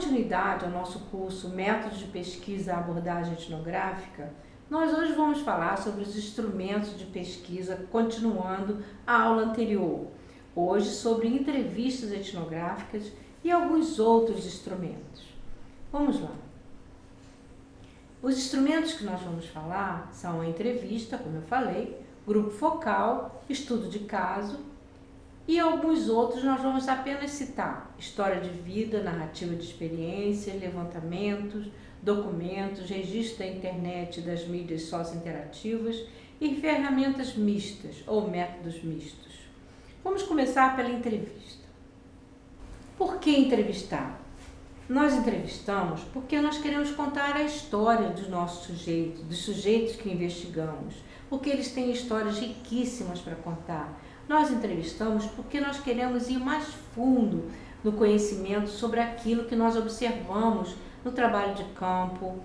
continuidade ao nosso curso Métodos de Pesquisa e Abordagem Etnográfica, nós hoje vamos falar sobre os instrumentos de pesquisa, continuando a aula anterior. Hoje sobre entrevistas etnográficas e alguns outros instrumentos. Vamos lá. Os instrumentos que nós vamos falar são a entrevista, como eu falei, grupo focal, estudo de caso, e alguns outros nós vamos apenas citar: história de vida, narrativa de experiências, levantamentos, documentos, registro da internet e das mídias socio-interativas e ferramentas mistas ou métodos mistos. Vamos começar pela entrevista. Por que entrevistar? Nós entrevistamos porque nós queremos contar a história dos nossos sujeitos, dos sujeitos que investigamos, porque eles têm histórias riquíssimas para contar. Nós entrevistamos porque nós queremos ir mais fundo no conhecimento sobre aquilo que nós observamos no trabalho de campo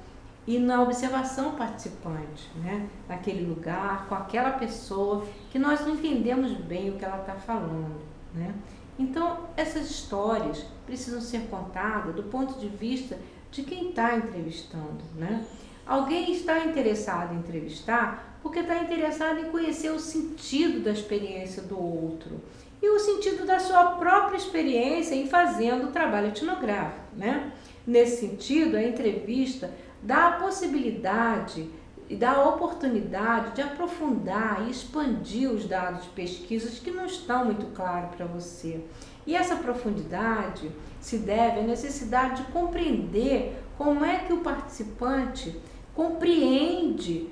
e na observação participante, né? Naquele lugar, com aquela pessoa que nós não entendemos bem o que ela está falando, né? Então, essas histórias precisam ser contadas do ponto de vista de quem está entrevistando, né? Alguém está interessado em entrevistar porque está interessado em conhecer o sentido da experiência do outro e o sentido da sua própria experiência em fazendo o trabalho etnográfico, né? Nesse sentido, a entrevista dá a possibilidade e dá a oportunidade de aprofundar e expandir os dados de pesquisas que não estão muito claros para você. E essa profundidade se deve à necessidade de compreender como é que o participante compreende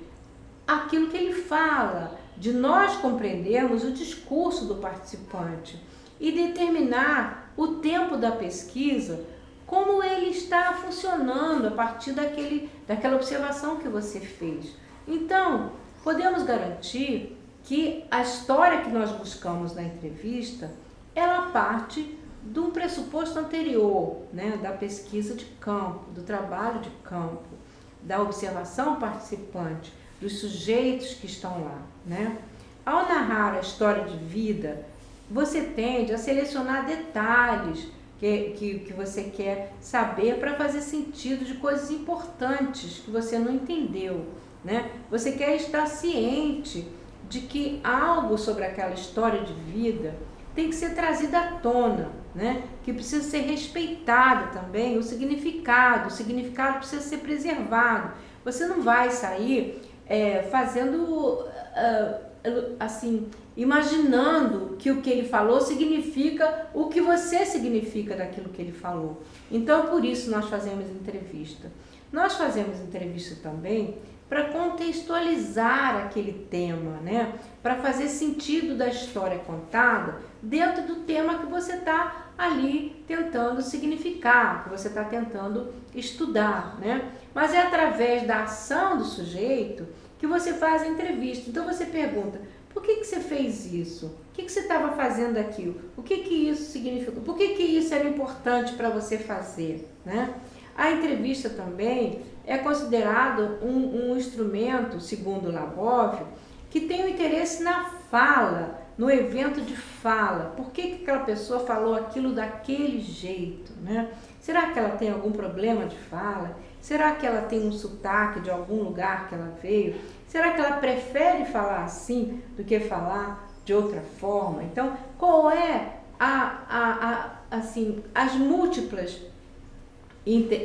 aquilo que ele fala, de nós compreendermos o discurso do participante e determinar o tempo da pesquisa, como ele está funcionando a partir daquela observação que você fez. Então, podemos garantir que a história que nós buscamos na entrevista, ela parte de um pressuposto anterior, né, da pesquisa de campo, do trabalho de campo, da observação participante, dos sujeitos que estão lá, né? Ao narrar a história de vida, você tende a selecionar detalhes que você quer saber para fazer sentido de coisas importantes que você não entendeu, né? Você quer estar ciente de que algo sobre aquela história de vida tem que ser trazido à tona, né? Que precisa ser respeitado também o significado precisa ser preservado. Você não vai sair fazendo assim, imaginando que o que ele falou significa o que você significa daquilo que ele falou. Então, por isso nós fazemos entrevista. Nós fazemos entrevista também para contextualizar aquele tema, né? Para fazer sentido da história contada dentro do tema que você está ali tentando significar, que você está tentando estudar, né? Mas é através da ação do sujeito que você faz a entrevista. Então você pergunta: por que você fez isso? O que você estava fazendo aquilo? O que isso significou? Por que isso era importante para você fazer, né? A entrevista também é considerado um instrumento, segundo Labov, que tem o interesse na fala, no evento de fala. Por que aquela pessoa falou aquilo daquele jeito, né? Será que ela tem algum problema de fala? Será que ela tem um sotaque de algum lugar que ela veio? Será que ela prefere falar assim do que falar de outra forma? Então, qual é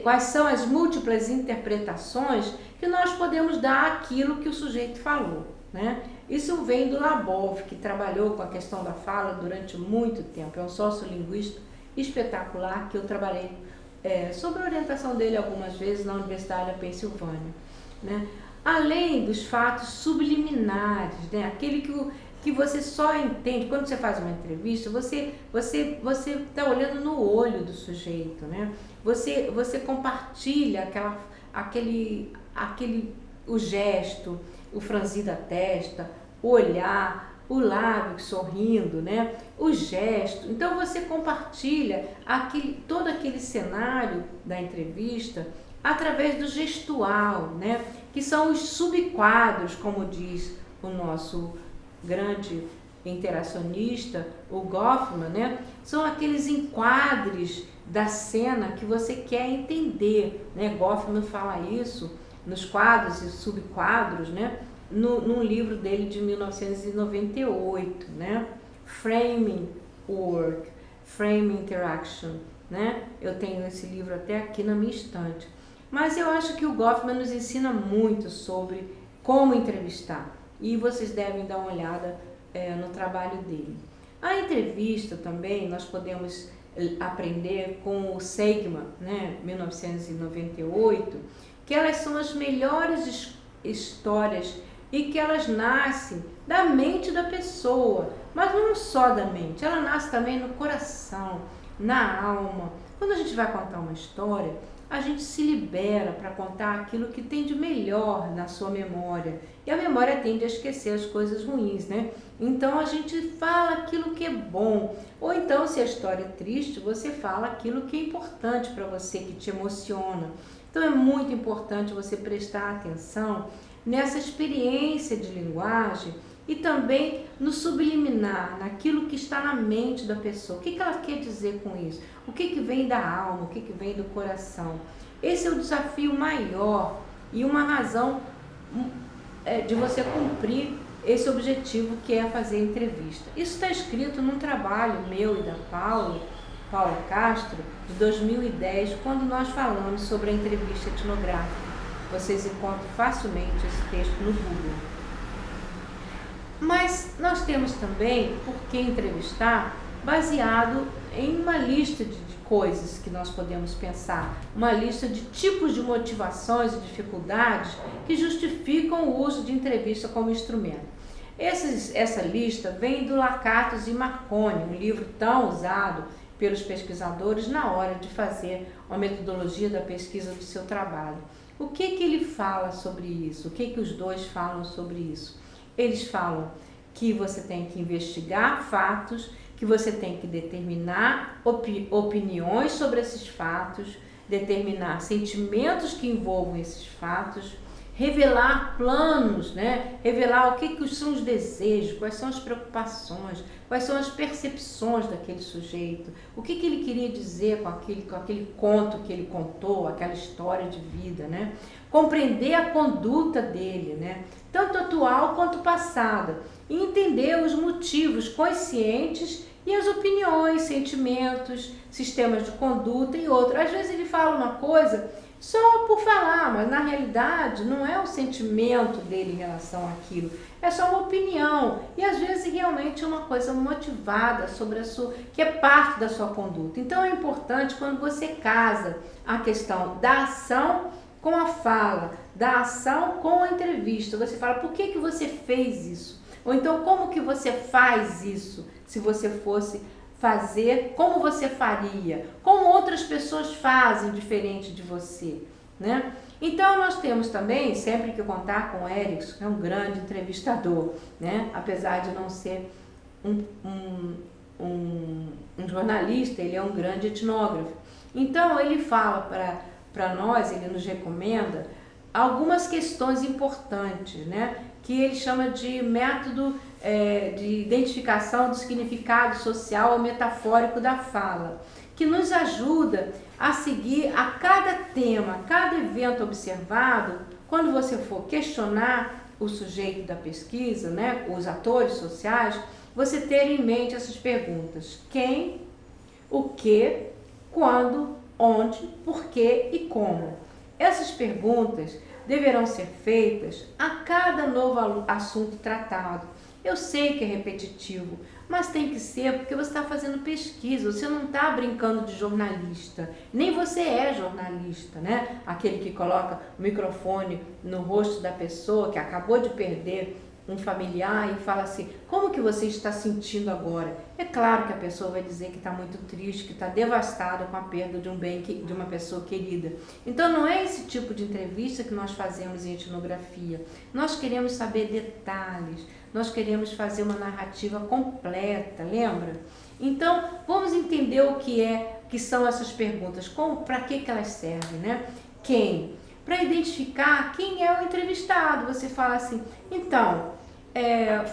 quais são as múltiplas interpretações que nós podemos dar àquilo que o sujeito falou, né? Isso vem do Labov, que trabalhou com a questão da fala durante muito tempo. É um sociolinguista espetacular que eu trabalhei sob a orientação dele algumas vezes na Universidade da Pensilvânia, né? Além dos fatos subliminares, né? Aquele que você só entende quando você faz uma entrevista, você está olhando no olho do sujeito, né? Você compartilha o gesto, o franzir da testa, o olhar, o lábio sorrindo, né? O gesto. Então você compartilha todo aquele cenário da entrevista através do gestual, né? Que são os subquadros, como diz o nosso grande interacionista, o Goffman, né? São aqueles enquadres da cena que você quer entender, né? Goffman fala isso nos quadros e subquadros, né? Num livro dele de 1998, né? Framing Work, Framing Interaction, né? Eu tenho esse livro até aqui na minha estante. Mas eu acho que o Goffman nos ensina muito sobre como entrevistar e vocês devem dar uma olhada no trabalho dele. A entrevista também nós podemos aprender com o Seligman, né? 1998, que elas são as melhores histórias e que elas nascem da mente da pessoa, mas não só da mente, ela nasce também no coração, na alma. Quando a gente vai contar uma história, a gente se libera para contar aquilo que tem de melhor na sua memória. E a memória tende a esquecer as coisas ruins, né? Então a gente fala aquilo que é bom. Ou então, se a história é triste, você fala aquilo que é importante para você, que te emociona. Então é muito importante você prestar atenção nessa experiência de linguagem e também no subliminar, naquilo que está na mente da pessoa. O que ela quer dizer com isso? O que vem da alma, o que vem do coração? Esse é o desafio maior e uma razão de você cumprir esse objetivo, que é fazer entrevista. Isso está escrito num trabalho meu e da Paula Castro, de 2010, quando nós falamos sobre a entrevista etnográfica. Vocês encontram facilmente esse texto no Google. Mas nós temos também por que entrevistar baseado em uma lista de coisas que nós podemos pensar, uma lista de tipos de motivações e dificuldades que justificam o uso de entrevista como instrumento. Essa lista vem do Lakatos e Marconi, um livro tão usado pelos pesquisadores na hora de fazer uma metodologia da pesquisa do seu trabalho. O que ele fala sobre isso? O que os dois falam sobre isso? Eles falam que você tem que investigar fatos, que você tem que determinar opiniões sobre esses fatos, determinar sentimentos que envolvam esses fatos, revelar planos, né? Revelar o que são os desejos, quais são as preocupações, quais são as percepções daquele sujeito, o que ele queria dizer com aquele conto que ele contou, aquela história de vida, né? Compreender a conduta dele, né? Tanto atual quanto passada, e entender os motivos conscientes e as opiniões, sentimentos, sistemas de conduta e outros. Às vezes ele fala uma coisa só por falar, mas na realidade não é o sentimento dele em relação àquilo, é só uma opinião e às vezes realmente é uma coisa motivada sobre que é parte da sua conduta. Então é importante, quando você casa a questão da ação com a fala, da ação com a entrevista, você fala por que você fez isso, ou então como que você faz isso, se você fosse fazer, como você faria, como outras pessoas fazem diferente de você, né? Então nós temos também, sempre que contar com o Erickson, que é um grande entrevistador, né? Apesar de não ser um jornalista, ele é um grande etnógrafo. Então ele fala para nós, ele nos recomenda algumas questões importantes, né? Que ele chama de método de identificação do significado social ou metafórico da fala, que nos ajuda a seguir a cada tema, cada evento observado, quando você for questionar o sujeito da pesquisa, né, os atores sociais, você ter em mente essas perguntas: quem, o que, quando, onde, porquê e como. Essas perguntas deverão ser feitas a cada novo assunto tratado. Eu sei que é repetitivo, mas tem que ser porque você está fazendo pesquisa, você não está brincando de jornalista, nem você é jornalista, né? Aquele que coloca o microfone no rosto da pessoa que acabou de perder um familiar e fala assim: como que você está sentindo agora? É claro que a pessoa vai dizer que está muito triste, que está devastada com a perda de de uma pessoa querida. Então não é esse tipo de entrevista que nós fazemos em etnografia. Nós queremos saber detalhes, nós queremos fazer uma narrativa completa, lembra? Então vamos entender o que são essas perguntas, para que elas servem, né? Quem? Para identificar quem é o entrevistado. Você fala assim: então,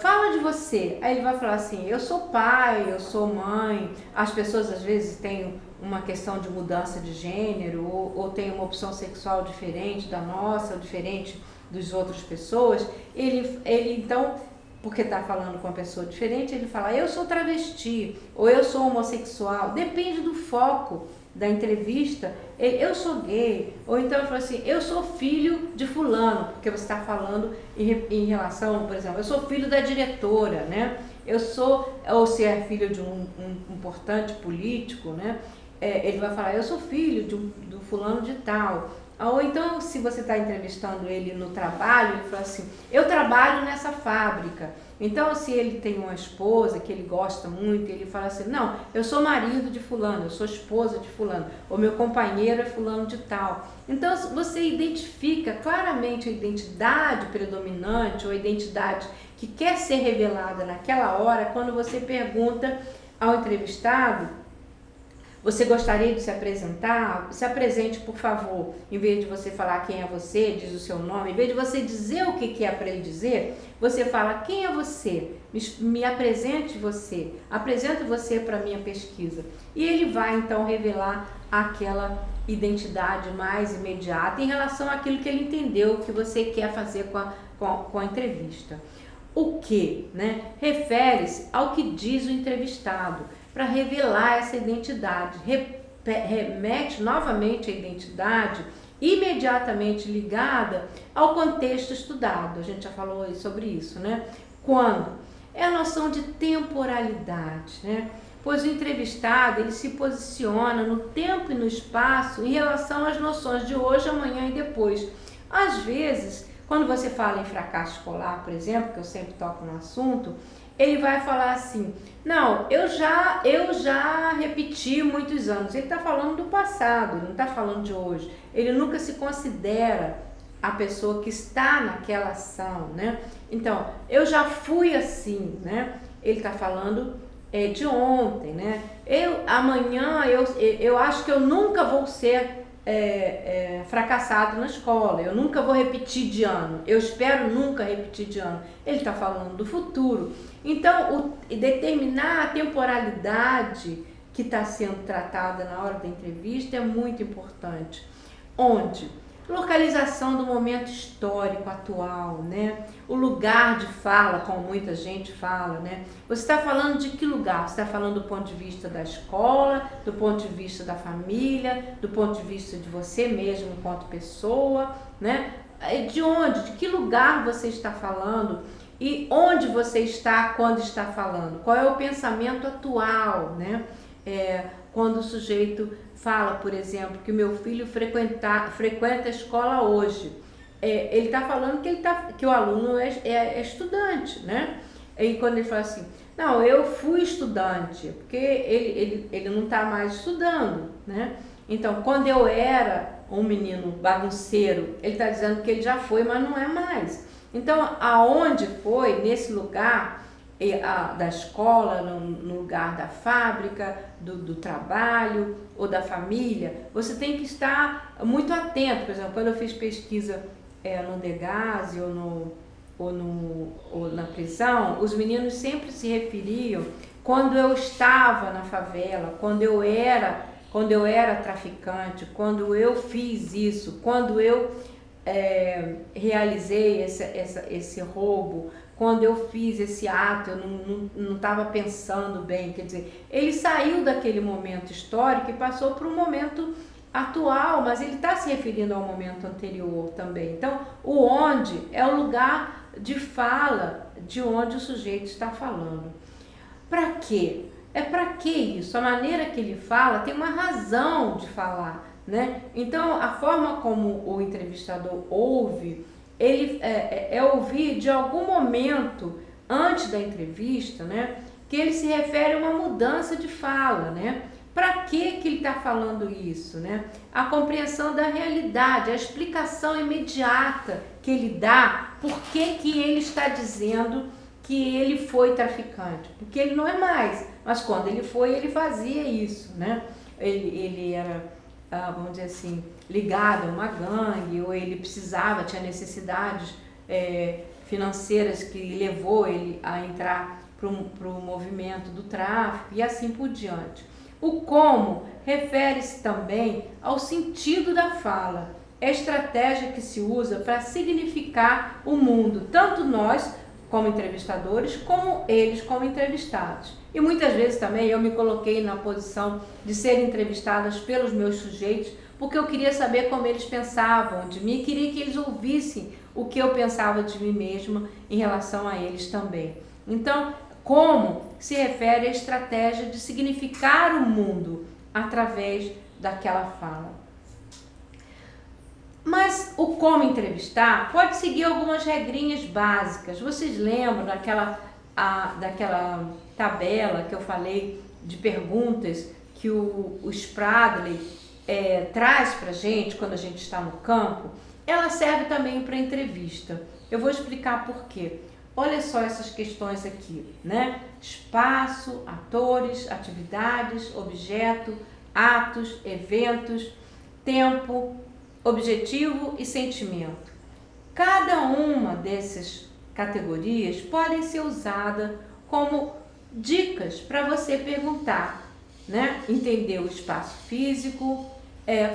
fala de você. Aí ele vai falar assim, eu sou pai, eu sou mãe. As pessoas às vezes têm uma questão de mudança de gênero ou têm uma opção sexual diferente da nossa, ou diferente das outras pessoas. Ele então, porque está falando com uma pessoa diferente, ele fala, eu sou travesti, ou eu sou homossexual. Depende do foco da entrevista, eu sou gay, ou então ele fala assim, eu sou filho de fulano, porque você está falando em relação, por exemplo, eu sou filho da diretora, né? Eu sou, ou se é filho de um importante político, né? Ele vai falar, eu sou filho do fulano de tal. Ou então, se você está entrevistando ele no trabalho, ele fala assim, eu trabalho nessa fábrica. Então, se ele tem uma esposa que ele gosta muito, ele fala assim, não, eu sou marido de fulano, eu sou esposa de fulano, ou meu companheiro é fulano de tal. Então, você identifica claramente a identidade predominante ou a identidade que quer ser revelada naquela hora, quando você pergunta ao entrevistado, você gostaria de se apresentar? Se apresente, por favor. Em vez de você falar quem é você, diz o seu nome. Em vez de você dizer o que é para ele dizer, você fala quem é você. Me apresente você. Apresente você para a minha pesquisa. E ele vai, então, revelar aquela identidade mais imediata em relação àquilo que ele entendeu que você quer fazer com a entrevista. O que, né? Refere-se ao que diz o entrevistado, para revelar essa identidade. Remete novamente a identidade imediatamente ligada ao contexto estudado. A gente já falou sobre isso, né? Quando? É a noção de temporalidade, né? Pois o entrevistado, ele se posiciona no tempo e no espaço em relação às noções de hoje, amanhã e depois. Às vezes, quando você fala em fracasso escolar, por exemplo, que eu sempre toco no assunto, ele vai falar assim, não, eu já repeti muitos anos. Ele está falando do passado, ele não está falando de hoje. Ele nunca se considera a pessoa que está naquela ação, né? Então, eu já fui assim, né? Ele está falando de ontem, né? Amanhã, eu acho que eu nunca vou ser fracassado na escola, eu nunca vou repetir de ano, eu espero nunca repetir de ano. Ele está falando do futuro. Então, determinar a temporalidade que está sendo tratada na hora da entrevista é muito importante. Onde? Localização do momento histórico atual, né? O lugar de fala, como muita gente fala, né? Você está falando de que lugar? Você está falando do ponto de vista da escola, do ponto de vista da família, do ponto de vista de você mesmo enquanto pessoa, né? De onde? De que lugar você está falando? E onde você está quando está falando? Qual é o pensamento atual, né? Quando o sujeito fala, por exemplo, que o meu filho frequenta a escola hoje, ele está falando que o aluno é estudante, né? E quando ele fala assim, não, eu fui estudante, porque ele não está mais estudando, né? Então, quando eu era um menino bagunceiro, ele está dizendo que ele já foi, mas não é mais. Então, aonde foi, nesse lugar da escola, no lugar da fábrica, do trabalho ou da família, você tem que estar muito atento. Por exemplo, quando eu fiz pesquisa no Degase ou na prisão, os meninos sempre se referiam quando eu estava na favela, quando eu era traficante, quando eu fiz isso, quando eu realizei esse roubo, quando eu fiz esse ato, eu não estava pensando bem. Quer dizer, ele saiu daquele momento histórico e passou para um momento atual, mas ele está se referindo ao momento anterior também. Então, o onde é o lugar de fala de onde o sujeito está falando. Para quê? Para que isso? A maneira que ele fala tem uma razão de falar, né? Então, a forma como o entrevistador ouve, ele ouvir de algum momento antes da entrevista, né, que ele se refere a uma mudança de fala, né? Para que ele está falando isso, né? A compreensão da realidade, a explicação imediata que ele dá, por que ele está dizendo que ele foi traficante, porque ele não é mais, mas quando ele foi, ele fazia isso, né? Ele era, vamos dizer assim, ligado a uma gangue, ou ele precisava, tinha necessidades financeiras que levou ele a entrar para o movimento do tráfico e assim por diante. O como refere-se também ao sentido da fala, é a estratégia que se usa para significar o mundo, tanto nós como entrevistadores, como eles como entrevistados. E muitas vezes também eu me coloquei na posição de ser entrevistada pelos meus sujeitos, porque eu queria saber como eles pensavam de mim, queria que eles ouvissem o que eu pensava de mim mesma em relação a eles também. Então, como se refere à estratégia de significar o mundo através daquela fala. Mas o como entrevistar pode seguir algumas regrinhas básicas. Vocês lembram daquela tabela que eu falei de perguntas que o Spradley traz para a gente quando a gente está no campo? Ela serve também para entrevista. Eu vou explicar por quê. Olha só essas questões aqui, né? Espaço, atores, atividades, objeto, atos, eventos, tempo, objetivo e sentimento. Cada uma dessas categorias podem ser usadas como dicas para você perguntar, né? Entender o espaço físico,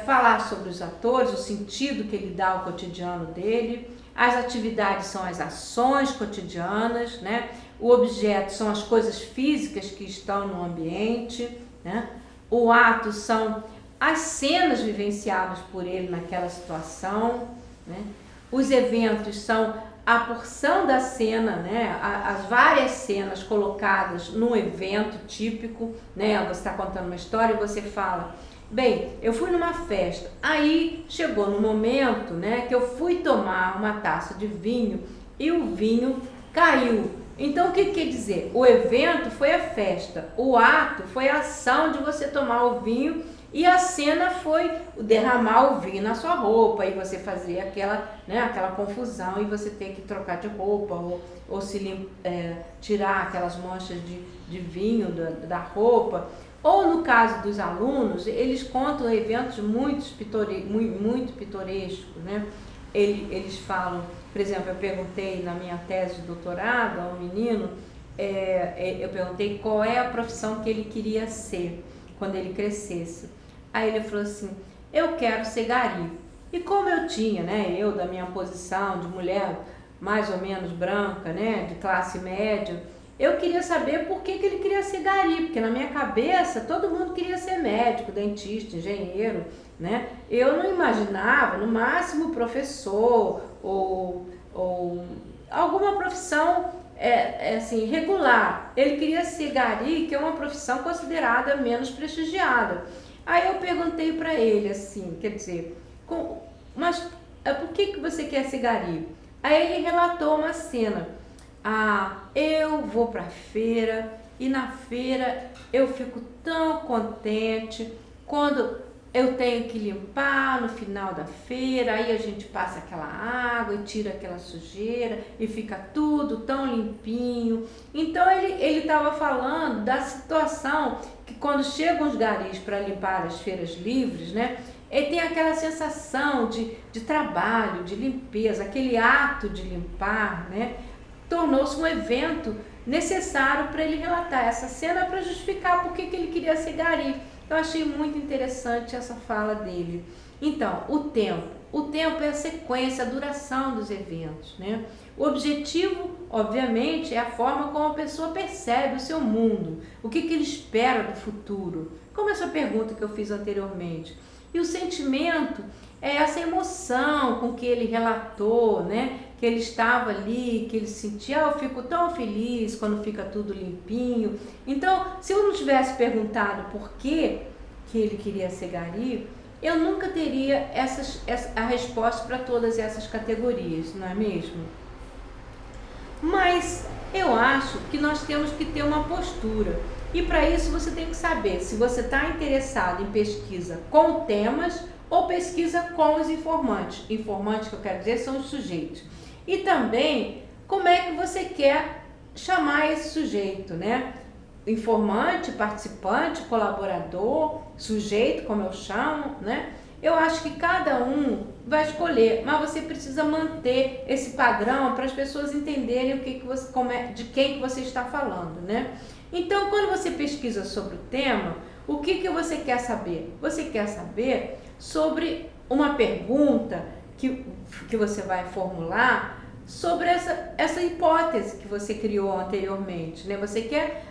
falar sobre os atores, o sentido que ele dá ao cotidiano dele. As atividades são as ações cotidianas, né? O objeto são as coisas físicas que estão no ambiente, né? O ato são as cenas vivenciadas por ele naquela situação, né? Os eventos são a porção da cena, né? As várias cenas colocadas num evento típico, né? Você está contando uma história e você fala: bem, eu fui numa festa, aí chegou no momento, né, que eu fui tomar uma taça de vinho e o vinho caiu. Então, o que quer dizer? O evento foi a festa, o ato foi a ação de você tomar o vinho e a cena foi derramar o vinho na sua roupa e você fazer aquela confusão e você ter que trocar de roupa ou tirar aquelas manchas de vinho da roupa. Ou no caso dos alunos, eles contam eventos muito pitorescos, né? Eles falam, por exemplo, eu perguntei na minha tese de doutorado a um menino, eu perguntei qual é a profissão que ele queria ser quando ele crescesse. Aí ele falou assim: eu quero ser gari. E como eu tinha, né, eu da minha posição de mulher mais ou menos branca, né, de classe média, eu queria saber por que ele queria ser gari, porque na minha cabeça todo mundo queria ser médico, dentista, engenheiro, né? Eu não imaginava, no máximo professor ou alguma profissão assim, regular. Ele queria ser gari, que é uma profissão considerada menos prestigiada. Aí eu perguntei para ele assim, quer dizer, mas por que você quer ser gari? Aí ele relatou uma cena. Eu vou para a feira e na feira eu fico tão contente quando eu tenho que limpar no final da feira, aí a gente passa aquela água e tira aquela sujeira e fica tudo tão limpinho. Então ele estava falando da situação que quando chegam os garis para limpar as feiras livres, né? Ele tem aquela sensação de trabalho, de limpeza, aquele ato de limpar, né? Tornou-se um evento necessário para ele relatar essa cena para justificar por que ele queria ser gari. Eu achei muito interessante essa fala dele. Então, o tempo é a sequência, a duração dos eventos, né? O objetivo, obviamente, é a forma como a pessoa percebe o seu mundo, o que ele espera do futuro, como essa pergunta que eu fiz anteriormente. E o sentimento é essa emoção com que ele relatou, né? Que ele estava ali, que ele sentia, eu fico tão feliz quando fica tudo limpinho. Então, se eu não tivesse perguntado por que ele queria ser gari, eu nunca teria a resposta para todas essas categorias, não é mesmo? Mas eu acho que nós temos que ter uma postura. E para isso você tem que saber se você está interessado em pesquisa com temas ou pesquisa com os informantes. Informantes, que eu quero dizer, são os sujeitos. E também, como é que você quer chamar esse sujeito, né? Informante, participante, colaborador, sujeito, como eu chamo, né? Eu acho que cada um vai escolher, mas você precisa manter esse padrão para as pessoas entenderem de quem que você está falando, né? Então, quando você pesquisa sobre o tema, o que você quer saber? Você quer saber sobre uma pergunta que você vai formular sobre essa hipótese que você criou anteriormente, né? Você quer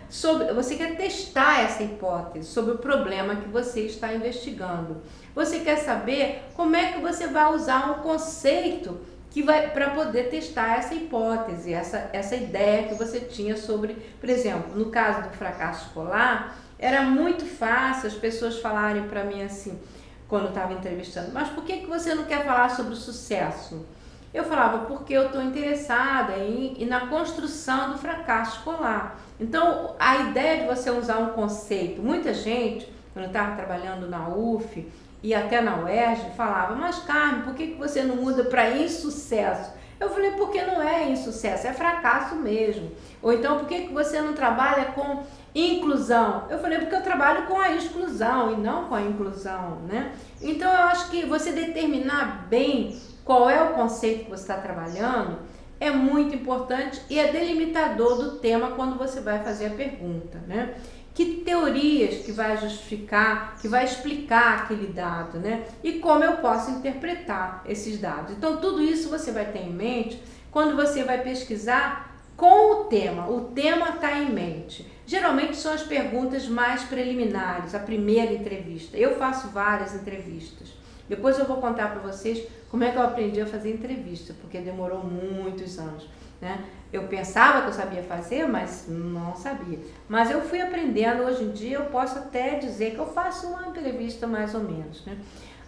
testar essa hipótese sobre o problema que você está investigando. Você quer saber como é que você vai usar um conceito para poder testar essa hipótese, essa ideia que você tinha sobre, por exemplo, no caso do fracasso escolar, era muito fácil as pessoas falarem para mim assim, quando eu estava entrevistando, mas por que você não quer falar sobre o sucesso? Eu falava, porque eu estou interessada na construção do fracasso escolar. Então, a ideia de você usar um conceito, muita gente, quando eu estava trabalhando na UF e até na UERJ, falava, mas Carmen, por que você não muda para insucesso? Eu falei, porque não é insucesso, é fracasso mesmo. Ou então, por que você não trabalha com inclusão? Eu falei, porque eu trabalho com a exclusão e não com a inclusão, né? Então, eu acho que você determinar bem qual é o conceito que você está trabalhando é muito importante e é delimitador do tema quando você vai fazer a pergunta, né? Que teorias que vai justificar, que vai explicar aquele dado, né? E como eu posso interpretar esses dados. Então, tudo isso você vai ter em mente quando você vai pesquisar com o tema. O tema está em mente. Geralmente são as perguntas mais preliminares, a primeira entrevista. Eu faço várias entrevistas. Depois eu vou contar para vocês como é que eu aprendi a fazer entrevista, porque demorou muitos anos, né? Eu pensava que eu sabia fazer, mas não sabia. Mas eu fui aprendendo, hoje em dia eu posso até dizer que eu faço uma entrevista mais ou menos, né?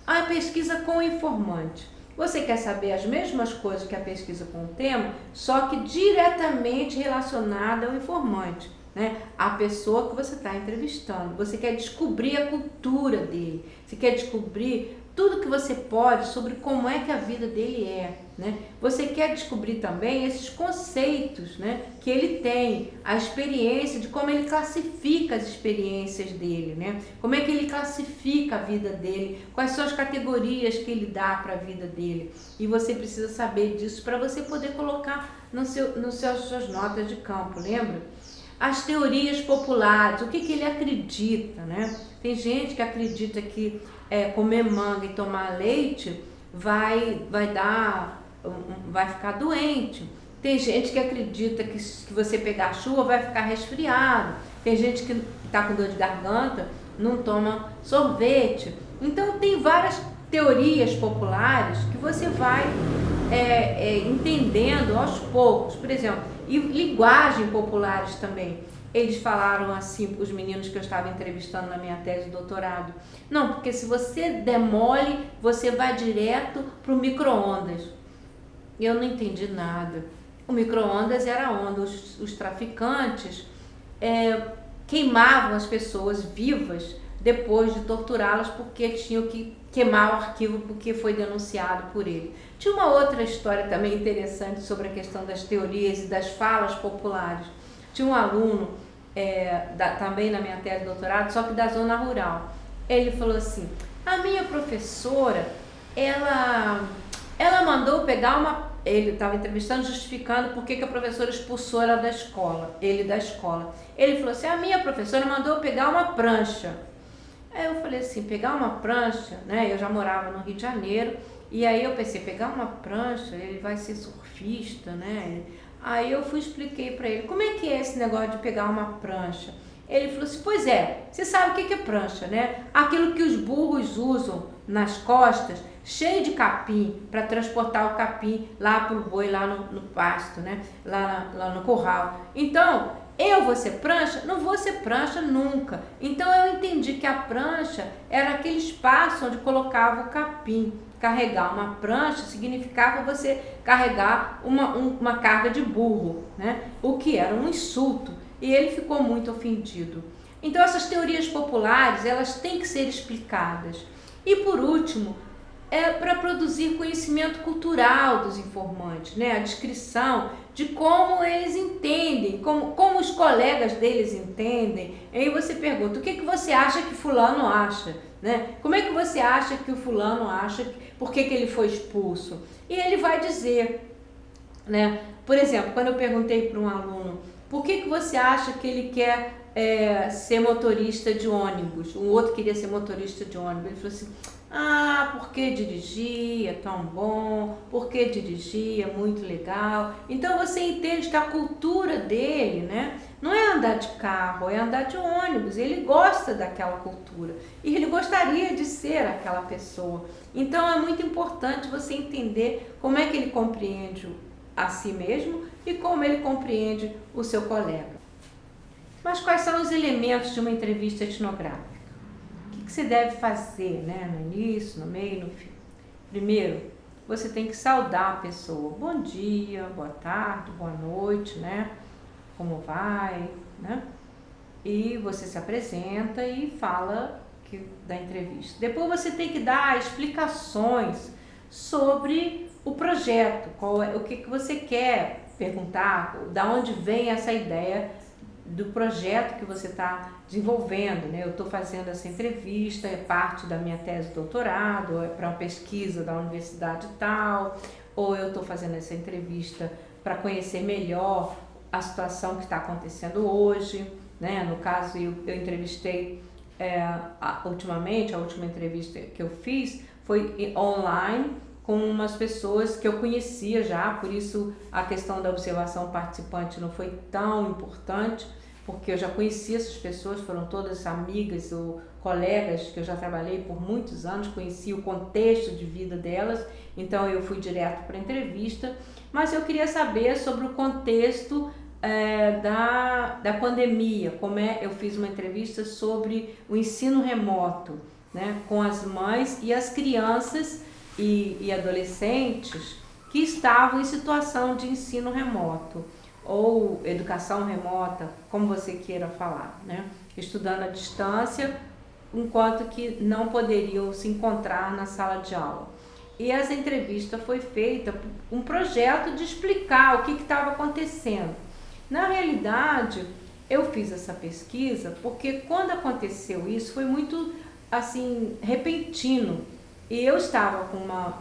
A pesquisa com o informante. Você quer saber as mesmas coisas que a pesquisa com o tema, só que diretamente relacionada ao informante, né? A pessoa que você está entrevistando. Você quer descobrir a cultura dele, você quer descobrir tudo que você pode sobre como é que a vida dele é, né? Você quer descobrir também esses conceitos, né, que ele tem, a experiência, de como ele classifica as experiências dele, né? Como é que ele classifica a vida dele, quais são as categorias que ele dá para a vida dele. E você precisa saber disso para você poder colocar nas suas notas de campo, lembra? As teorias populares, o que ele acredita, né? Tem gente que acredita que comer manga e tomar leite vai ficar doente. Tem gente que acredita que você pegar chuva vai ficar resfriado. Tem gente que está com dor de garganta, não toma sorvete. Então tem várias teorias populares que você vai entendendo aos poucos. Por exemplo, e linguagem populares também. Eles falaram assim, os meninos que eu estava entrevistando na minha tese de doutorado. Não, porque se você demole, você vai direto para o micro-ondas. Eu não entendi nada. O micro-ondas era onde os traficantes queimavam as pessoas vivas depois de torturá-las porque tinham que queimar o arquivo porque foi denunciado por ele. Tinha uma outra história também interessante sobre a questão das teorias e das falas populares. Tinha um aluno, também na minha tese de doutorado, só que da zona rural. Ele falou assim, a minha professora, ela mandou pegar ele estava entrevistando, justificando por que a professora expulsou ela da escola, ele da escola. Ele falou assim, a minha professora mandou pegar uma prancha. Aí eu falei assim, pegar uma prancha, né? Eu já morava no Rio de Janeiro, e aí eu pensei, pegar uma prancha, ele vai ser surfista, né? Aí eu expliquei para ele, como é que é esse negócio de pegar uma prancha? Ele falou assim, pois você sabe o que é prancha, né? Aquilo que os burros usam nas costas, cheio de capim, para transportar o capim lá para o boi, lá no pasto, né? Lá no curral. Então, eu vou ser prancha? Não vou ser prancha nunca. Então eu entendi que a prancha era aquele espaço onde colocava o capim. Carregar uma prancha significava você carregar uma carga de burro, né? O que era um insulto. E ele ficou muito ofendido. Então essas teorias populares, elas têm que ser explicadas. E por último, para produzir conhecimento cultural dos informantes, né? A descrição de como eles entendem, como os colegas deles entendem. Aí você pergunta, o que você acha que fulano acha? né? Como é que você acha que o fulano acha, por que ele foi expulso? E ele vai dizer, né? Por exemplo, quando eu perguntei para um aluno, por que você acha que ele quer ser motorista de ônibus? Um outro queria ser motorista de ônibus. Ele falou assim, porque dirigir é tão bom, porque dirigir é muito legal. Então você entende que a cultura dele, né, não é andar de carro, é andar de ônibus. Ele gosta daquela cultura e ele gostaria de ser aquela pessoa. Então é muito importante você entender como é que ele compreende a si mesmo e como ele compreende o seu colega. Mas quais são os elementos de uma entrevista etnográfica? O que você deve fazer, né? No início, no meio, no fim? Primeiro, você tem que saudar a pessoa. Bom dia, boa tarde, boa noite, né? Como vai, né? E você se apresenta e fala da entrevista. Depois você tem que dar explicações sobre o projeto, o que você quer perguntar, da onde vem essa ideia do projeto que você está desenvolvendo, né? Eu estou fazendo essa entrevista, é parte da minha tese de doutorado, é para uma pesquisa da universidade tal, ou eu estou fazendo essa entrevista para conhecer melhor a situação que está acontecendo hoje, né? No caso, eu entrevistei ultimamente, a última entrevista que eu fiz foi online com umas pessoas que eu conhecia já, por isso a questão da observação participante não foi tão importante, porque eu já conhecia essas pessoas, foram todas amigas ou colegas que eu já trabalhei por muitos anos, conhecia o contexto de vida delas, então eu fui direto para a entrevista, mas eu queria saber sobre o contexto da pandemia, eu fiz uma entrevista sobre o ensino remoto, né, com as mães e as crianças e adolescentes que estavam em situação de ensino remoto ou educação remota, como você queira falar, né? Estudando à distância, enquanto que não poderiam se encontrar na sala de aula. E essa entrevista foi feita um projeto de explicar o que estava acontecendo. Na realidade, eu fiz essa pesquisa porque quando aconteceu isso foi muito assim repentino. E eu estava com uma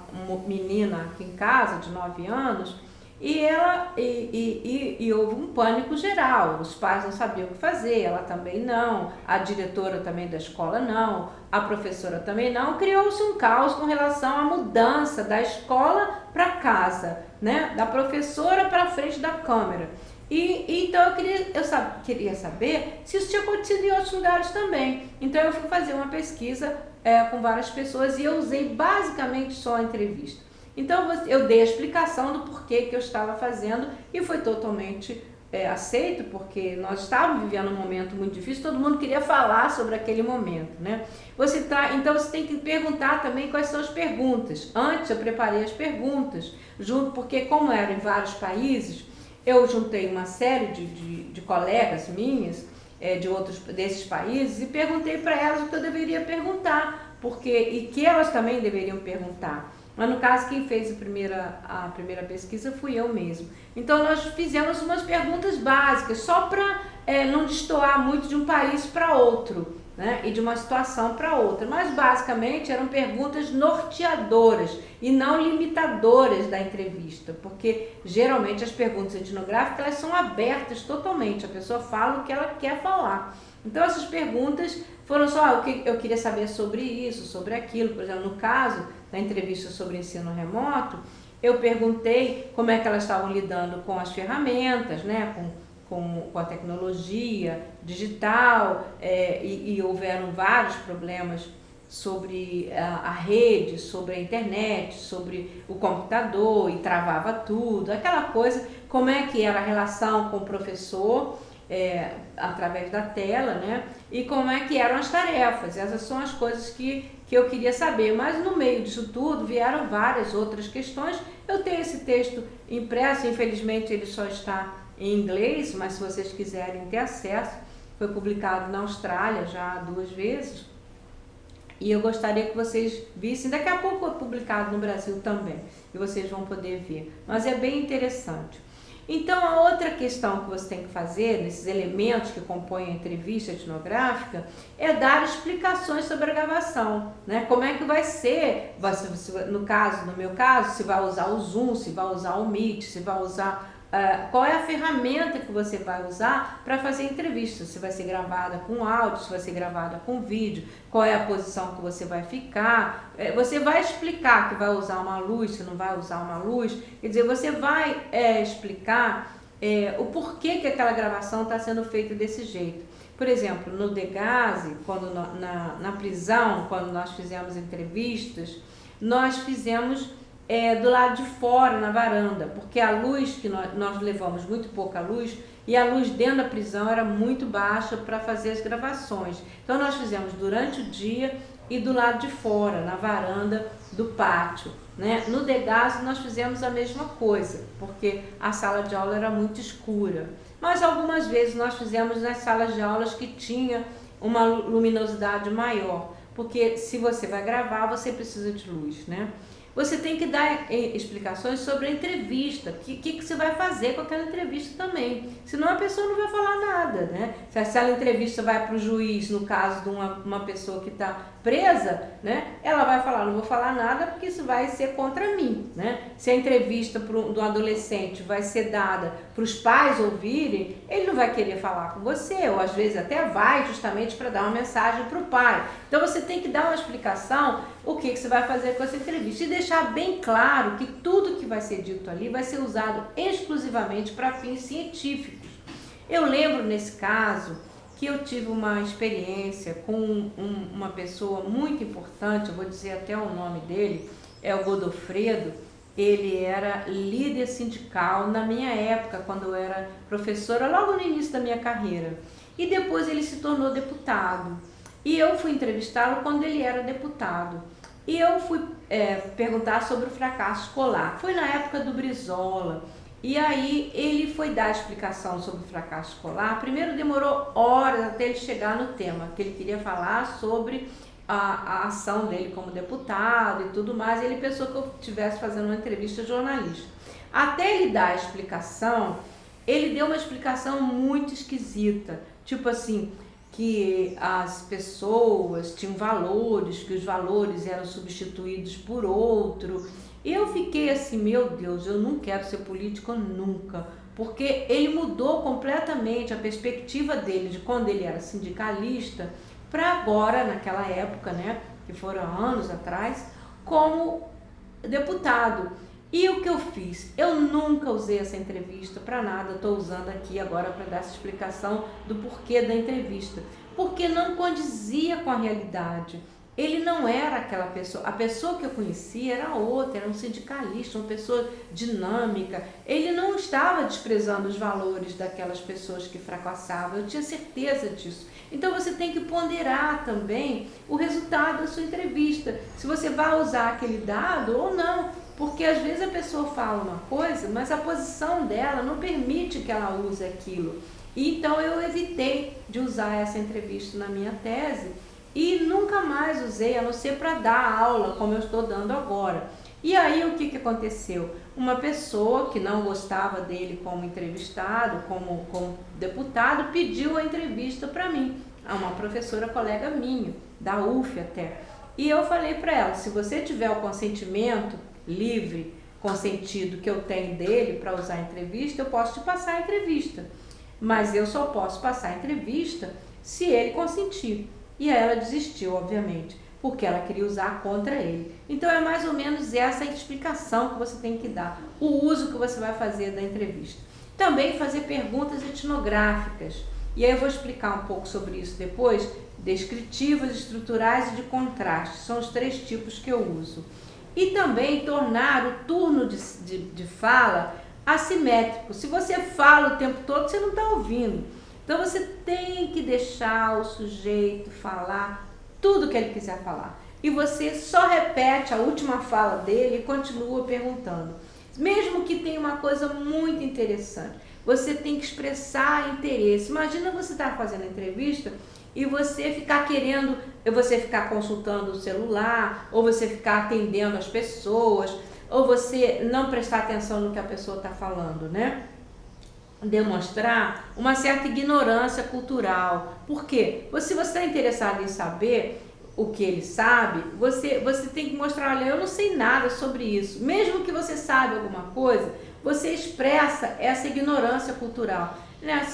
menina aqui em casa de 9 anos e houve um pânico geral. Os pais não sabiam o que fazer, ela também não, a diretora também da escola não, a professora também não. Criou-se um caos com relação à mudança da escola para casa, né? Da professora para frente da câmera. Então eu queria saber se isso tinha acontecido em outros lugares também. Então eu fui fazer uma pesquisa com várias pessoas e eu usei basicamente só a entrevista. Então eu dei a explicação do porquê que eu estava fazendo e foi totalmente aceito, porque nós estávamos vivendo um momento muito difícil, todo mundo queria falar sobre aquele momento, né? Então você tem que perguntar também quais são as perguntas. Antes eu preparei as perguntas, porque como eram em vários países, eu juntei uma série de colegas minhas desses países e perguntei para elas o que eu deveria perguntar, e que elas também deveriam perguntar. Mas no caso, quem fez a primeira pesquisa fui eu mesmo. Então nós fizemos umas perguntas básicas, só para não destoar muito de um país para outro, né? E de uma situação para outra. Mas basicamente eram perguntas norteadoras e não limitadoras da entrevista, porque geralmente as perguntas etnográficas elas são abertas totalmente, a pessoa fala o que ela quer falar. Então essas perguntas foram só o que eu queria saber sobre isso, sobre aquilo. Por exemplo, no caso da entrevista sobre ensino remoto, eu perguntei como é que elas estavam lidando com as ferramentas, né, com a tecnologia digital, e houveram vários problemas sobre a rede, sobre a internet, sobre o computador, e travava tudo, aquela coisa, como é que era a relação com o professor através da tela, né? E como é que eram as tarefas. Essas são as coisas que eu queria saber, mas no meio disso tudo vieram várias outras questões. Eu tenho esse texto impresso, infelizmente ele só está em inglês, mas se vocês quiserem ter acesso, foi publicado na Austrália já 2 vezes, e eu gostaria que vocês vissem. Daqui a pouco é publicado no Brasil também, e vocês vão poder ver, mas é bem interessante. Então, a outra questão que você tem que fazer, nesses elementos que compõem a entrevista etnográfica, é dar explicações sobre a gravação, né? Como é que vai ser, no meu caso, se vai usar o Zoom, se vai usar o Meet, se vai usar... qual é a ferramenta que você vai usar para fazer a entrevista, se vai ser gravada com áudio, se vai ser gravada com vídeo, qual é a posição que você vai ficar, você vai explicar que vai usar uma luz, se não vai usar uma luz, quer dizer, você vai explicar o porquê que aquela gravação está sendo feita desse jeito. Por exemplo, no Degaze, quando na prisão, quando nós fizemos entrevistas, nós fizemos do lado de fora, na varanda, porque a luz que nós levamos muito pouca luz, e a luz dentro da prisão era muito baixa para fazer as gravações. Então nós fizemos durante o dia e do lado de fora, na varanda do pátio, né? No Degaze nós fizemos a mesma coisa, porque a sala de aula era muito escura. Mas algumas vezes nós fizemos nas salas de aulas que tinha uma luminosidade maior, porque se você vai gravar, você precisa de luz, né? Você tem que dar explicações sobre a entrevista, o que você vai fazer com aquela entrevista também. Senão a pessoa não vai falar nada, né? Se aquela entrevista vai para o juiz, no caso de uma pessoa que está presa, né? Ela vai falar, não vou falar nada porque isso vai ser contra mim, né? Se a entrevista do adolescente vai ser dada para os pais ouvirem, ele não vai querer falar com você, ou às vezes até vai justamente para dar uma mensagem para o pai. Então você tem que dar uma explicação o que você vai fazer com essa entrevista e deixar bem claro que tudo que vai ser dito ali vai ser usado exclusivamente para fins científicos. Eu lembro nesse caso que eu tive uma experiência com uma pessoa muito importante, eu vou dizer até o nome dele, é o Godofredo. Ele era líder sindical na minha época, quando eu era professora, logo no início da minha carreira. E depois ele se tornou deputado. E eu fui entrevistá-lo quando ele era deputado. E eu fui perguntar sobre o fracasso escolar. Foi na época do Brizola. E aí ele foi dar explicação sobre o fracasso escolar. Primeiro demorou horas até ele chegar no tema, que ele queria falar sobre a ação dele como deputado e tudo mais. Ele pensou que eu estivesse fazendo uma entrevista jornalista. Até ele dar a explicação, ele deu uma explicação muito esquisita. Tipo assim, que as pessoas tinham valores, que os valores eram substituídos por outro. E eu fiquei assim, meu Deus, eu não quero ser político nunca, porque ele mudou completamente a perspectiva dele de quando ele era sindicalista para agora, naquela época, né, que foram anos atrás, como deputado. E o que eu fiz? Eu nunca usei essa entrevista para nada, estou usando aqui agora para dar essa explicação do porquê da entrevista. Porque não condizia com a realidade. Ele não era aquela pessoa, a pessoa que eu conhecia era outra, era um sindicalista, uma pessoa dinâmica. Ele não estava desprezando os valores daquelas pessoas que fracassavam, eu tinha certeza disso. Então você tem que ponderar também o resultado da sua entrevista, se você vai usar aquele dado ou não. Porque às vezes a pessoa fala uma coisa, mas a posição dela não permite que ela use aquilo. E então eu evitei de usar essa entrevista na minha tese e nunca mais usei, a não ser para dar aula, como eu estou dando agora. E aí o que aconteceu? Uma pessoa que não gostava dele como entrevistado, como deputado, pediu a entrevista para mim, a uma professora colega minha, da UF até. E eu falei para ela, se você tiver o consentimento livre, consentido que eu tenho dele para usar a entrevista, eu posso te passar a entrevista. Mas eu só posso passar a entrevista se ele consentir. E aí ela desistiu, obviamente, porque ela queria usar contra ele. Então é mais ou menos essa explicação que você tem que dar, o uso que você vai fazer da entrevista. Também fazer perguntas etnográficas. E aí eu vou explicar um pouco sobre isso depois, descritivas, estruturais e de contraste. São os 3 tipos que eu uso. E também tornar o turno de fala assimétrico. Se você fala o tempo todo, você não está ouvindo. Então você tem que deixar o sujeito falar tudo que ele quiser falar. E você só repete a última fala dele e continua perguntando. Mesmo que tenha uma coisa muito interessante, você tem que expressar interesse. Imagina você estar fazendo a entrevista e você ficar querendo, você ficar consultando o celular, ou você ficar atendendo as pessoas, ou você não prestar atenção no que a pessoa está falando, né? demonstrar uma certa ignorância cultural. Por quê? Se você está interessado em saber o que ele sabe, você tem que mostrar, olha, eu não sei nada sobre isso. Mesmo que você saiba alguma coisa, você expressa essa ignorância cultural. Né?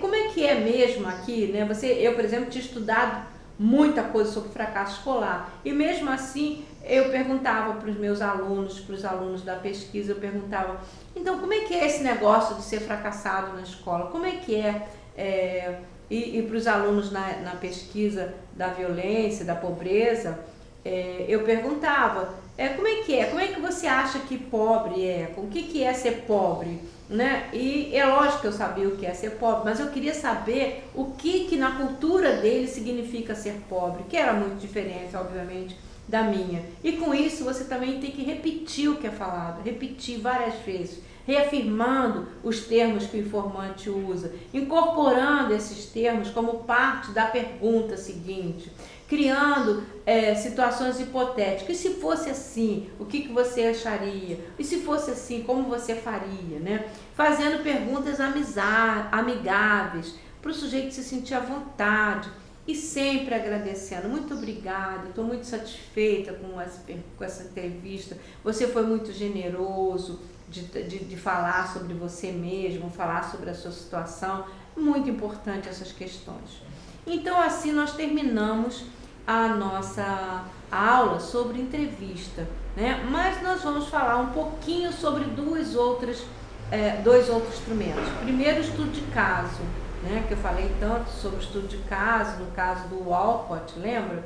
Como é que é mesmo aqui? Né? Eu, por exemplo, tinha estudado muita coisa sobre fracasso escolar. E mesmo assim, eu perguntava para os meus alunos, para os alunos da pesquisa, eu perguntava, então, como é que é esse negócio de ser fracassado na escola? Como é que é? E para os alunos na pesquisa da violência, da pobreza, eu perguntava, como é que é? Como é que você acha que pobre é? O que é ser pobre? Né? E é lógico que eu sabia o que é ser pobre, mas eu queria saber o que na cultura dele significa ser pobre, que era muito diferente, obviamente, da minha. E com isso você também tem que repetir o que é falado, repetir várias vezes, reafirmando os termos que o informante usa, incorporando esses termos como parte da pergunta seguinte, criando situações hipotéticas. E se fosse assim, o que você acharia? E se fosse assim, como você faria? Né? Fazendo perguntas amigáveis, para o sujeito se sentir à vontade e sempre agradecendo. Muito obrigada, estou muito satisfeita com essa entrevista. Você foi muito generoso de falar sobre você mesmo, falar sobre a sua situação. Muito importante essas questões. Então, assim nós terminamos a nossa aula sobre entrevista, né? Mas nós vamos falar um pouquinho sobre dois outros instrumentos. Primeiro, o estudo de caso, né? Que eu falei tanto sobre o estudo de caso, no caso do Walcott, lembra?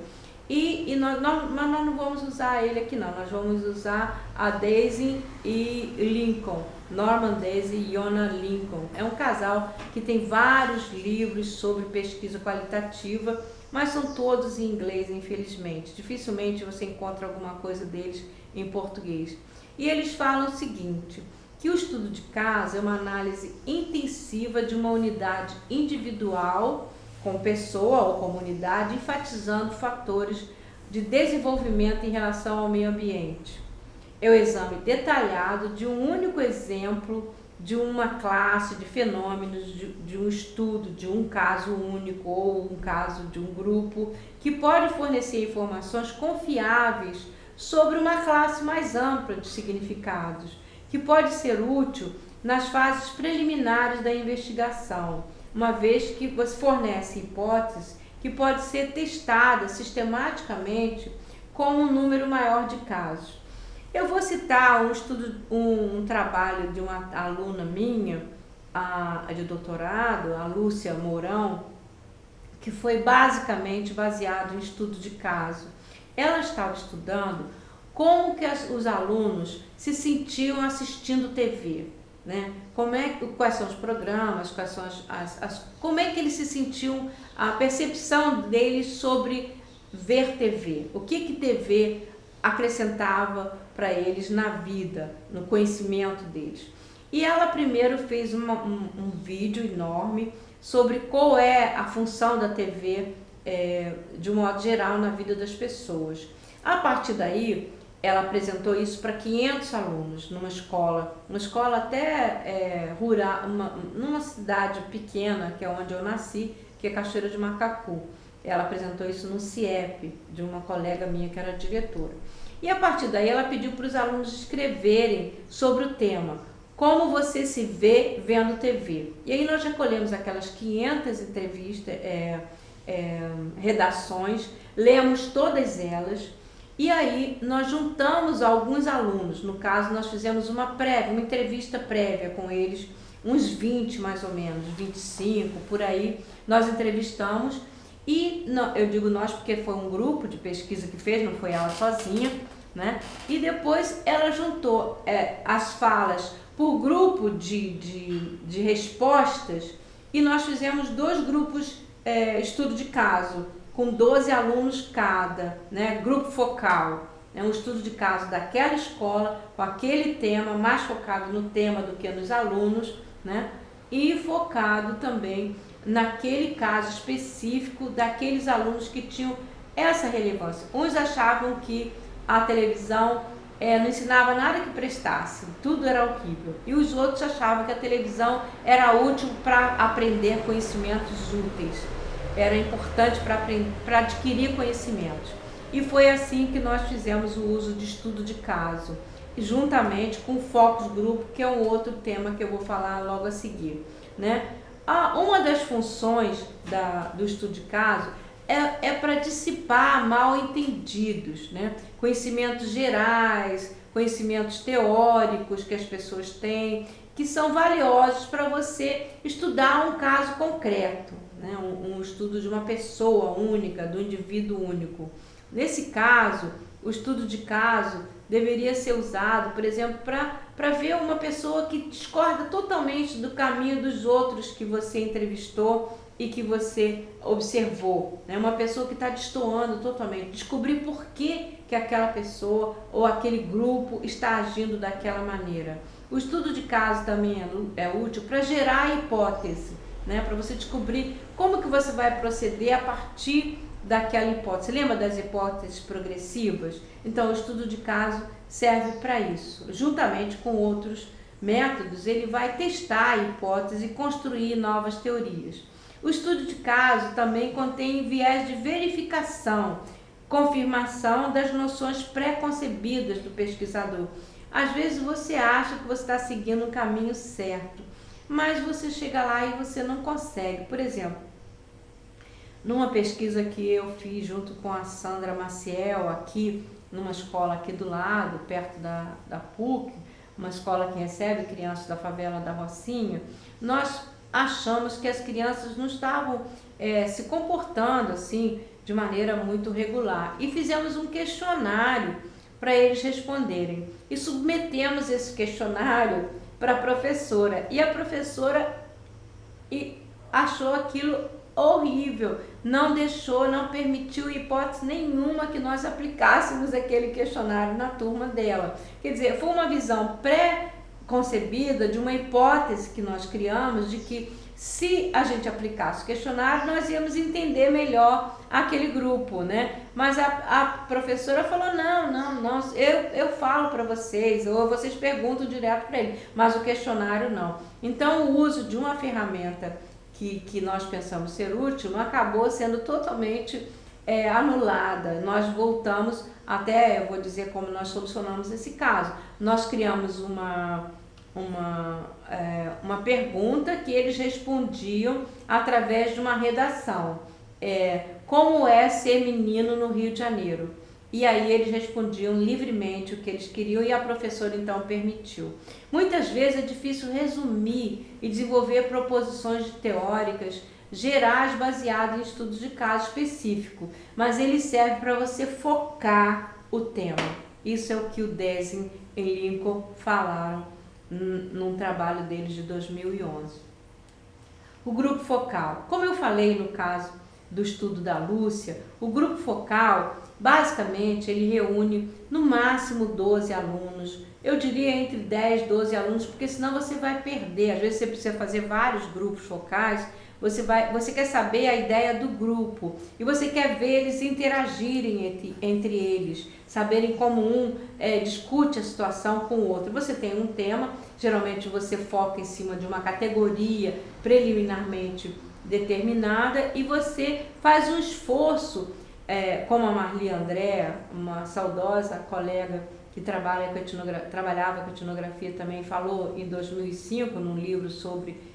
Mas nós não vamos usar ele aqui não, nós vamos usar a Daisy e Lincoln, Norman Daisy e Iona Lincoln. É um casal que tem vários livros sobre pesquisa qualitativa, mas são todos em inglês, infelizmente. Dificilmente você encontra alguma coisa deles em português. E eles falam o seguinte, que o estudo de caso é uma análise intensiva de uma unidade individual com pessoa ou comunidade, enfatizando fatores de desenvolvimento em relação ao meio ambiente. É o exame detalhado de um único exemplo de uma classe de fenômenos, de um estudo, de um caso único ou um caso de um grupo, que pode fornecer informações confiáveis sobre uma classe mais ampla de significados, que pode ser útil nas fases preliminares da investigação, uma vez que você fornece hipóteses que pode ser testada sistematicamente com um número maior de casos. Eu vou citar um trabalho de uma aluna minha, de doutorado, a Lúcia Mourão, que foi basicamente baseado em estudo de caso. Ela estava estudando como que os alunos se sentiam assistindo TV. Né? Quais são os programas, como é que eles se sentiam, a percepção deles sobre ver TV, o que TV acrescentava para eles na vida, no conhecimento deles. E ela primeiro fez um vídeo enorme sobre qual é a função da TV de um modo geral na vida das pessoas. A partir daí, ela apresentou isso para 500 alunos numa escola até rural, numa cidade pequena, que é onde eu nasci, que é Cachoeira de Macacu. Ela apresentou isso no CIEP, de uma colega minha que era diretora. E a partir daí ela pediu para os alunos escreverem sobre o tema, como você se vê vendo TV. E aí nós recolhemos aquelas 500 entrevistas, redações, lemos todas elas. E aí nós juntamos alguns alunos, no caso nós fizemos uma entrevista prévia com eles, uns 20 mais ou menos, 25, por aí, nós entrevistamos e, eu digo nós porque foi um grupo de pesquisa que fez, não foi ela sozinha, né? E depois ela juntou as falas por grupo de respostas e nós fizemos 2 grupos, estudo de caso, com 12 alunos cada, né, grupo focal, um estudo de caso daquela escola, com aquele tema, mais focado no tema do que nos alunos, né, e focado também naquele caso específico daqueles alunos que tinham essa relevância. Uns achavam que a televisão não ensinava nada que prestasse, tudo era horrível. E os outros achavam que a televisão era útil para aprender conhecimentos úteis, era importante para adquirir conhecimentos. E foi assim que nós fizemos o uso de estudo de caso, juntamente com o focus group, que é um outro tema que eu vou falar logo a seguir, né? Uma das funções do estudo de caso é para dissipar mal entendidos, né? Conhecimentos gerais, conhecimentos teóricos que as pessoas têm, que são valiosos para você estudar um caso concreto, né? Um estudo de uma pessoa única, do indivíduo único. Nesse caso, o estudo de caso deveria ser usado, por exemplo, para ver uma pessoa que discorda totalmente do caminho dos outros que você entrevistou e que você observou, né? Uma pessoa que está destoando totalmente, descobrir por que aquela pessoa ou aquele grupo está agindo daquela maneira. O estudo de caso também é útil para gerar hipótese, né? Para você descobrir como que você vai proceder a partir daquela hipótese. Lembra das hipóteses progressivas? Então, o estudo de caso serve para isso. Juntamente com outros métodos, ele vai testar a hipótese e construir novas teorias. O estudo de caso também contém viés de verificação, confirmação das noções pré-concebidas do pesquisador. Às vezes você acha que você está seguindo o caminho certo, mas você chega lá e você não consegue. Por exemplo, numa pesquisa que eu fiz junto com a Sandra Maciel, aqui numa escola aqui do lado, perto da PUC, uma escola que recebe crianças da favela da Rocinha, nós achamos que as crianças não estavam se comportando assim de maneira muito regular e fizemos um questionário para eles responderem e submetemos esse questionário para a professora, e a professora achou aquilo horrível, não permitiu hipótese nenhuma que nós aplicássemos aquele questionário na turma dela. Quer dizer, foi uma visão pré-concebida de uma hipótese que nós criamos de que se a gente aplicasse o questionário, nós íamos entender melhor aquele grupo, né? Mas a professora falou, não, eu falo para vocês, ou vocês perguntam direto para ele, mas o questionário não. Então, o uso de uma ferramenta que nós pensamos ser útil, não acabou sendo totalmente anulada. Nós voltamos, até eu vou dizer como nós solucionamos esse caso. Nós criamos uma pergunta que eles respondiam através de uma redação. Como é ser menino no Rio de Janeiro? E aí eles respondiam livremente o que eles queriam e a professora então permitiu. Muitas vezes é difícil resumir e desenvolver proposições teóricas gerais baseadas em estudos de caso específico, mas ele serve para você focar o tema. Isso é o que o Desin e Lincoln falaram num trabalho deles de 2011. O grupo focal. Como eu falei no caso do estudo da Lúcia, o grupo focal, basicamente, ele reúne no máximo 12 alunos. Eu diria entre 10 e 12 alunos, porque senão você vai perder. Às vezes você precisa fazer vários grupos focais, você quer saber a ideia do grupo e você quer ver eles interagirem entre eles, saberem como um discute a situação com o outro. Você tem um tema, geralmente você foca em cima de uma categoria preliminarmente determinada e você faz um esforço, como a Marli André, uma saudosa colega que trabalhava com etnografia também, falou em 2005 num livro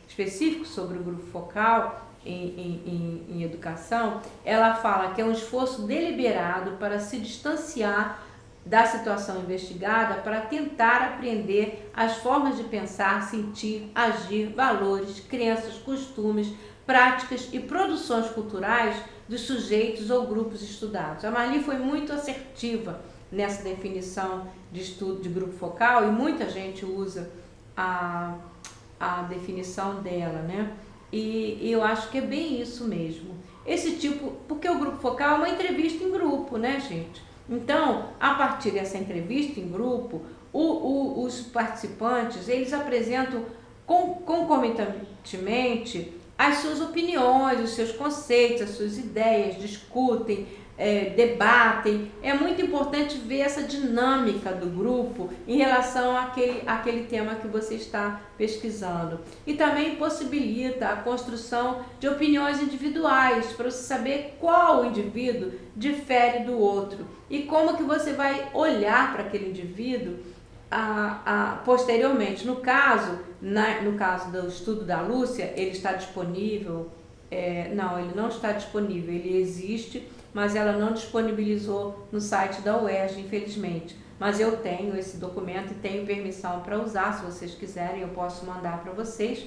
específico sobre o grupo focal em educação. Ela fala que é um esforço deliberado para se distanciar da situação investigada para tentar aprender as formas de pensar, sentir, agir, valores, crenças, costumes, práticas e produções culturais dos sujeitos ou grupos estudados. A Marli foi muito assertiva nessa definição de estudo de grupo focal e muita gente usa a definição dela, né? E eu acho que é bem isso mesmo. Esse tipo, porque o grupo focal é uma entrevista em grupo, né, gente? Então, a partir dessa entrevista em grupo, os participantes, eles apresentam concomitantemente as suas opiniões, os seus conceitos, as suas ideias, discutem, debatem. É muito importante ver essa dinâmica do grupo em relação àquele tema que você está pesquisando. E também possibilita a construção de opiniões individuais, para você saber qual indivíduo difere do outro e como que você vai olhar para aquele indivíduo posteriormente. No caso do estudo da Lúcia, ele está disponível? Não, ele não está disponível, ele existe, mas ela não disponibilizou no site da UERJ, infelizmente. Mas eu tenho esse documento e tenho permissão para usar, se vocês quiserem eu posso mandar para vocês.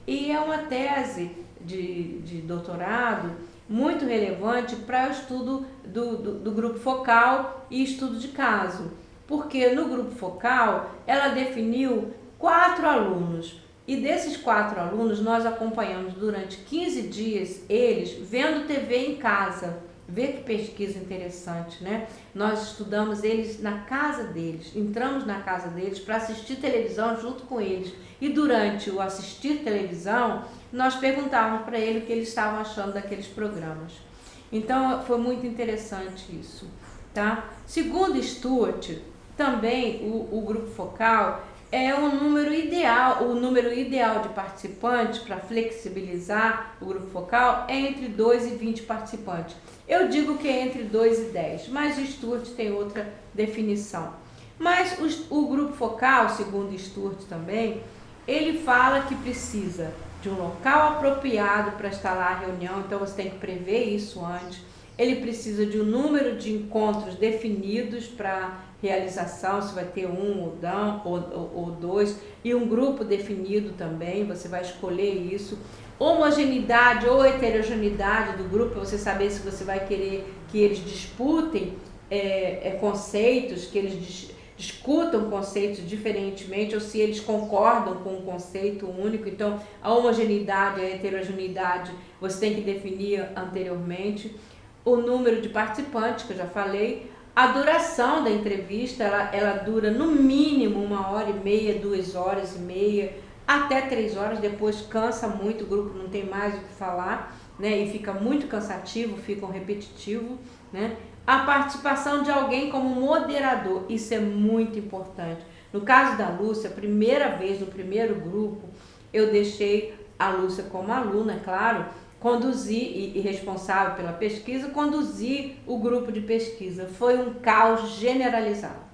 E é uma tese de doutorado muito relevante para o estudo do grupo focal e estudo de caso. Porque no grupo focal ela definiu 4 alunos. E desses 4 alunos nós acompanhamos durante 15 dias eles vendo TV em casa. Vê que pesquisa interessante, né? Nós estudamos eles na casa deles, entramos na casa deles para assistir televisão junto com eles. E durante o assistir televisão, nós perguntávamos para eles o que eles estavam achando daqueles programas. Então, foi muito interessante isso, tá? Segundo Stuart, também o grupo focal é o número ideal de participantes para flexibilizar o grupo focal é entre 2 e 20 participantes. Eu digo que é entre 2 e 10, mas o Stuart tem outra definição. Mas o grupo focal, segundo Stuart também, ele fala que precisa de um local apropriado para instalar a reunião, então você tem que prever isso antes. Ele precisa de um número de encontros definidos para realização, se vai ter 1 ou 2, e um grupo definido também, você vai escolher isso. Homogeneidade ou heterogeneidade do grupo, para você saber se você vai querer que eles disputem conceitos, que eles discutam conceitos diferentemente, ou se eles concordam com um conceito único. Então, a homogeneidade e a heterogeneidade você tem que definir anteriormente. O número de participantes, que eu já falei. A duração da entrevista, ela dura no mínimo 1h30, 2h30, até 3 horas, depois cansa muito, o grupo não tem mais o que falar, né? E fica muito cansativo, fica repetitivo, né? A participação de alguém como moderador, isso é muito importante. No caso da Lúcia, a primeira vez, no primeiro grupo, eu deixei a Lúcia como aluna, é claro, conduzir e responsável pela pesquisa, conduzir o grupo de pesquisa. Foi um caos generalizado.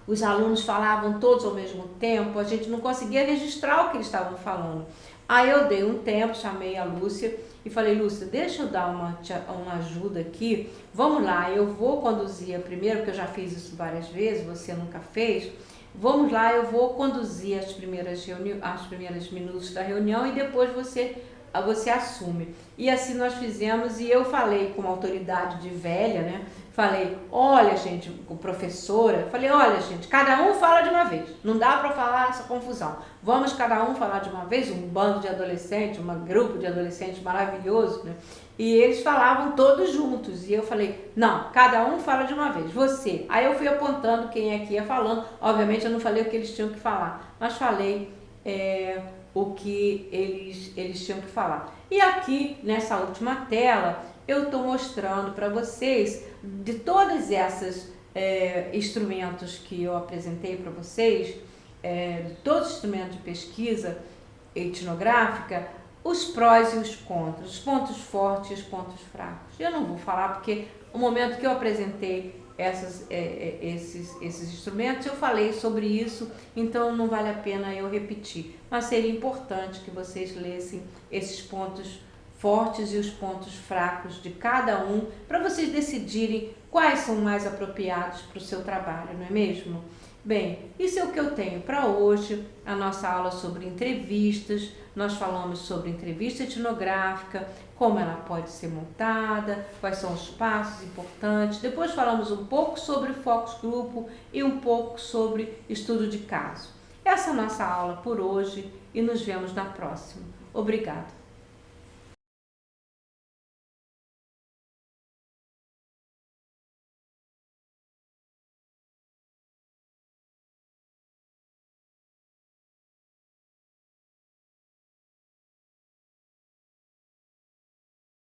Os alunos falavam todos ao mesmo tempo, a gente não conseguia registrar o que eles estavam falando. Aí eu dei um tempo, chamei a Lúcia e falei: Lúcia, deixa eu dar uma ajuda aqui, vamos lá, eu vou conduzir a primeira, porque eu já fiz isso várias vezes, você nunca fez. Vamos lá, eu vou conduzir as primeiras minutos da reunião e depois você assume. E assim nós fizemos, e eu falei com uma autoridade de velha, né? Falei: olha, gente, com professora, falei: olha, gente, cada um fala de uma vez, não dá para falar essa confusão. Vamos cada um falar de uma vez, um bando de adolescentes, um grupo de adolescentes maravilhoso, né? E eles falavam todos juntos, e eu falei: não, cada um fala de uma vez, você. Aí eu fui apontando quem é que ia falando, obviamente eu não falei o que eles tinham que falar, mas falei o que eles tinham que falar. E aqui, nessa última tela, eu estou mostrando para vocês, de todos esses instrumentos que eu apresentei para vocês, de todos os instrumentos de pesquisa etnográfica, os prós e os contras, os pontos fortes e os pontos fracos. Eu não vou falar porque o momento que eu apresentei esses instrumentos, eu falei sobre isso, então não vale a pena eu repetir. Mas seria importante que vocês lessem esses pontos fortes e os pontos fracos de cada um, para vocês decidirem quais são mais apropriados para o seu trabalho, não é mesmo? Bem, isso é o que eu tenho para hoje, a nossa aula sobre entrevistas. Nós falamos sobre entrevista etnográfica, como ela pode ser montada, quais são os passos importantes. Depois falamos um pouco sobre focus grupo e um pouco sobre estudo de caso. Essa é a nossa aula por hoje e nos vemos na próxima. Obrigada.